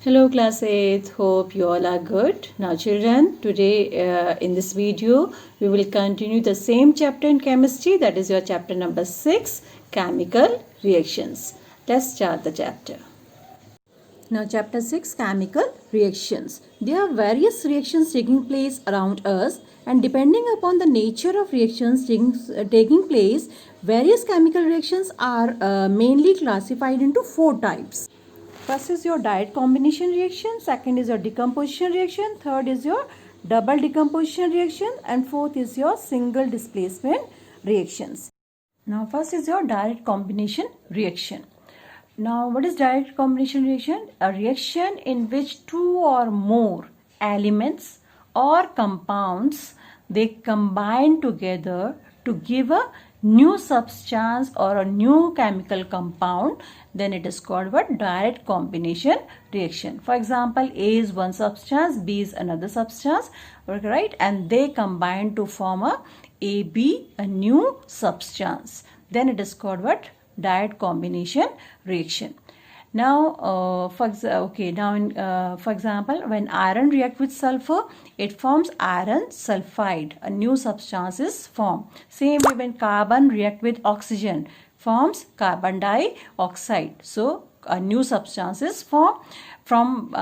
Hello class 8, hope you all are good. Now children, today in this video we will continue the same chapter in chemistry, that is your chapter number 6, chemical reactions. Let's start the chapter. Now chapter 6, chemical reactions. There are various reactions taking place around us, and depending upon the nature of reactions taking place, various chemical reactions are mainly classified into 4 types. First is your direct combination reaction, second is your decomposition reaction, third is your double decomposition reaction, and fourth is your single displacement reactions. Now first is your direct combination reaction. Now what is direct combination reaction? A reaction in which two or more elements or compounds, they combine together to give a new substance or a new chemical compound, then it is called what? Direct combination reaction. For example, A is one substance, B is another substance, right? And they combine to form a AB, a new substance. Then it is called what? Direct combination reaction. Now, for example, when iron reacts with sulfur, it forms iron sulfide. A new substance is formed. Same way when carbon reacts with oxygen, forms carbon dioxide. So, a new substance is formed from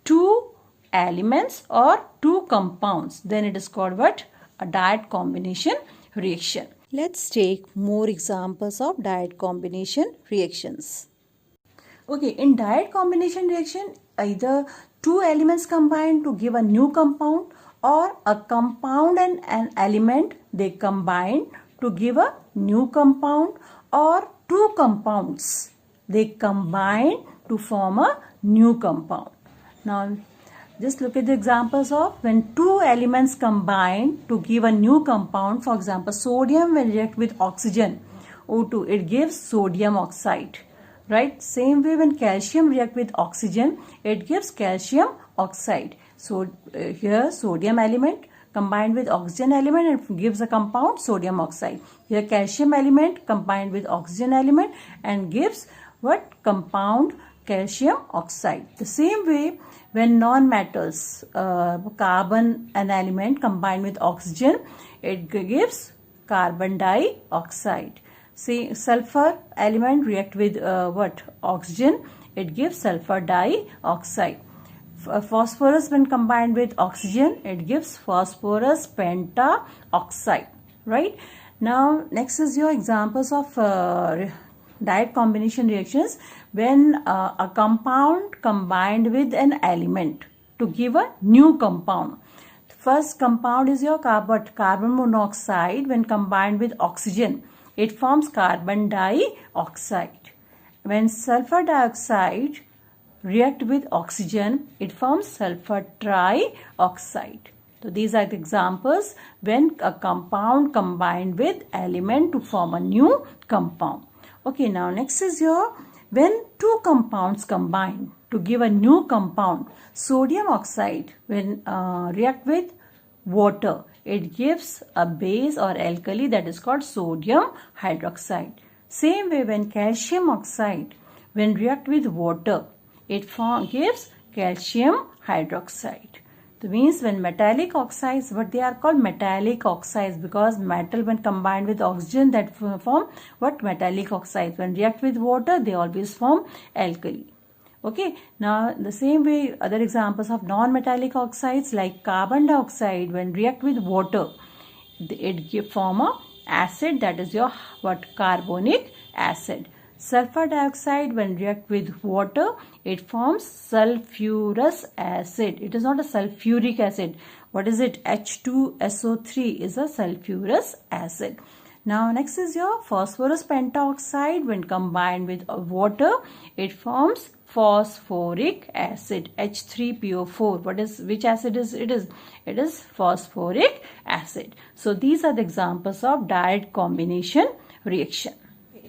two elements or two compounds. Then it is called what? A direct combination reaction. Let's take more examples of direct combination reactions. Okay, in direct combination reaction, either two elements combine to give a new compound, or a compound and an element, they combine to give a new compound, or two compounds, they combine to form a new compound. Now, just look at the examples of when two elements combine to give a new compound. For example, sodium when react with oxygen, O2, it gives sodium oxide. Right? Same way when calcium react with oxygen, it gives calcium oxide. So here sodium element combined with oxygen element and gives a compound sodium oxide. Here calcium element combined with oxygen element and gives what? Compound calcium oxide. The same way when non-metals, carbon an element combined with oxygen, it gives carbon dioxide. See, sulfur element react with oxygen, it gives sulfur dioxide. Phosphorus when combined with oxygen, it gives phosphorus pentaoxide. Right? Now next is your examples of direct combination reactions when a compound combined with an element to give a new compound. First compound is your carbon monoxide when combined with oxygen. It forms carbon dioxide. When sulfur dioxide react with oxygen, it forms sulfur trioxide. So these are the examples when a compound combined with element to form a new compound. Okay, now next is your when two compounds combine to give a new compound. Sodium oxide when react with water, it gives a base or alkali that is called sodium hydroxide. Same way when calcium oxide when react with water, it gives calcium hydroxide. That means when metallic oxides, what they are called metallic oxides, because metal when combined with oxygen, that form what? Metallic oxides. When react with water, they always form alkali. Okay, now the same way other examples of non-metallic oxides like carbon dioxide when react with water, it form a acid, that is your what? Carbonic acid. Sulfur dioxide when react with water, it forms sulfurous acid. It is not a sulfuric acid. What is it? H2SO3 is a sulfurous acid. Now next is your phosphorus pentaoxide when combined with water, it forms phosphoric acid, H3PO4. Which acid is it? It is phosphoric acid. So these are the examples of direct combination reaction.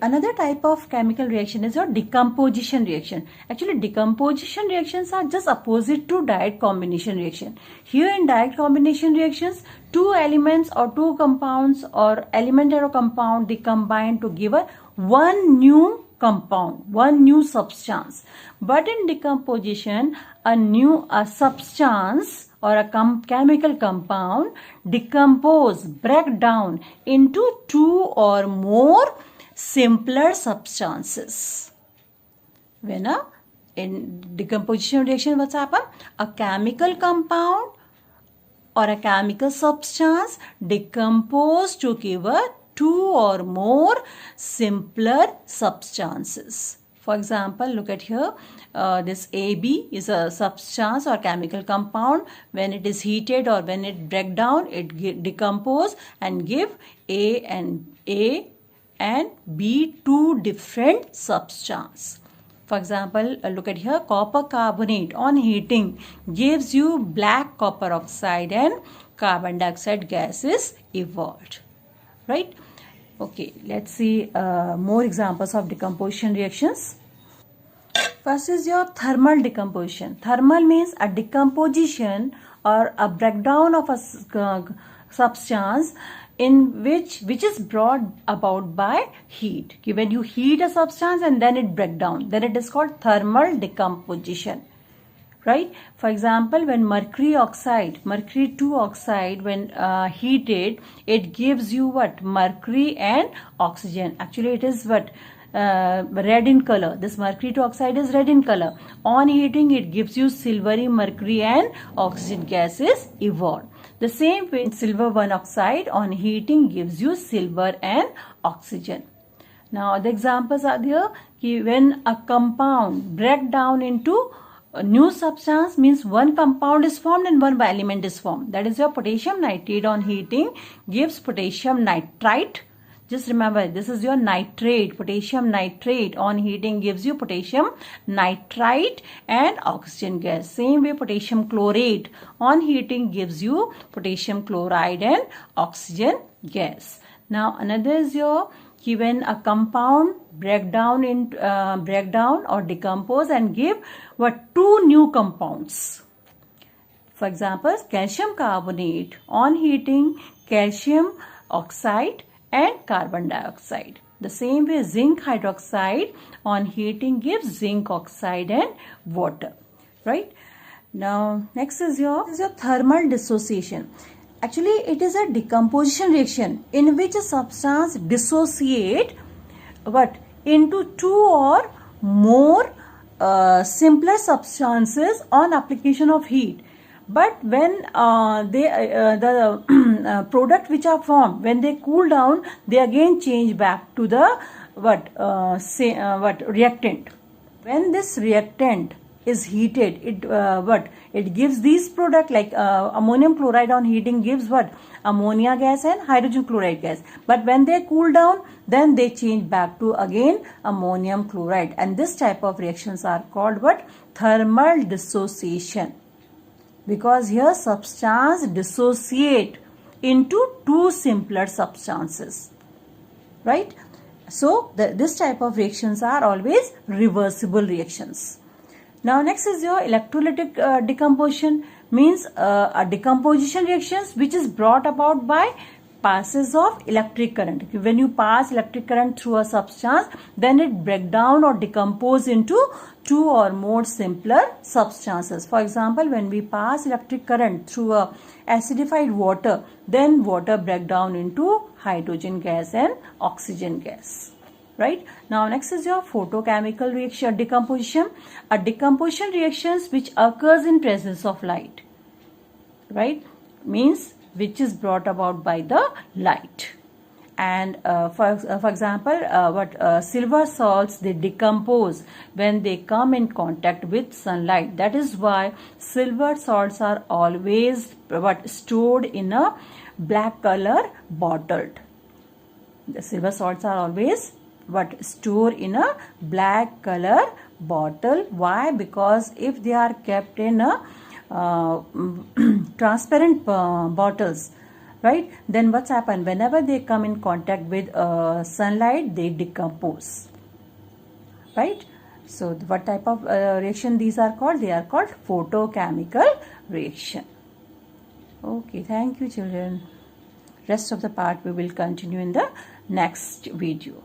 Another type of chemical reaction is your decomposition reaction. Actually, decomposition reactions are just opposite to direct combination reaction. Here in direct combination reactions, two elements or two compounds or element or compound, they combine to give a one new compound, one new substance. But in decomposition, a substance or a chemical compound break down into two or more simpler substances. When in decomposition reaction, what's happened? A chemical compound or a chemical substance decompose to give two or more simpler substances. For example, look at here, this AB is a substance or chemical compound. When it is heated or when it break down, it decompose and give A and B two different substances. For example, look at here, copper carbonate on heating gives you black copper oxide and carbon dioxide gas is evolved. Right? Okay, let's see more examples of decomposition reactions. First is your thermal decomposition. Thermal means a decomposition or a breakdown of a substance in which is brought about by heat. When you heat a substance and then it breaks down, then it is called thermal decomposition. Right? For example, when mercury 2 oxide, when heated, it gives you what? Mercury and oxygen. Actually, it is what? Red in color. This mercury 2 oxide is red in color. On heating, it gives you silvery mercury and oxygen gases evolved. The same way, silver 1 oxide on heating gives you silver and oxygen. Now, the examples are there. When a compound break down into a new substance, means one compound is formed and one element is formed. That is your potassium nitrate on heating gives potassium nitrite. Just remember, this is your nitrate. Potassium nitrate on heating gives you potassium nitrite and oxygen gas. Same way, potassium chlorate on heating gives you potassium chloride and oxygen gas. Now, another is your when a compound break down or decompose and give what? Two new compounds. For example, calcium carbonate on heating, calcium oxide and carbon dioxide. The same way, zinc hydroxide on heating gives zinc oxide and water. Right? Now, next is your thermal dissociation. Actually, it is a decomposition reaction in which a substance dissociate into two or more simpler substances on application of heat. But when the product which are formed, when they cool down, they again change back to the reactant. When this reactant is heated, it gives these product like ammonium chloride on heating gives what? Ammonia gas and hydrogen chloride gas. But when they cool down, then they change back to again ammonium chloride. And this type of reactions are called what? Thermal dissociation. Because here substance dissociate into two simpler substances. Right? So this type of reactions are always reversible reactions. Now next is your electrolytic decomposition, means a decomposition reactions which is brought about by passes of electric current. When you pass electric current through a substance, then it break down or decompose into two or more simpler substances. For example, when we pass electric current through a acidified water, then water break down into hydrogen gas and oxygen gas. Right? Now next is your photochemical reaction decomposition. A decomposition reactions which occurs in presence of light. Right? Means which is brought about by the light. And for example, silver salts, they decompose when they come in contact with sunlight. That is why silver salts are always stored in a black color bottled. The silver salts are always stored in a black color bottle. Why? Because if they are kept in a transparent bottles, right, then what's happened? Whenever they come in contact with sunlight, they decompose. Right? So what type of reaction these are called? They are called photochemical reaction. Okay, thank you children. Rest of the part we will continue in the next video.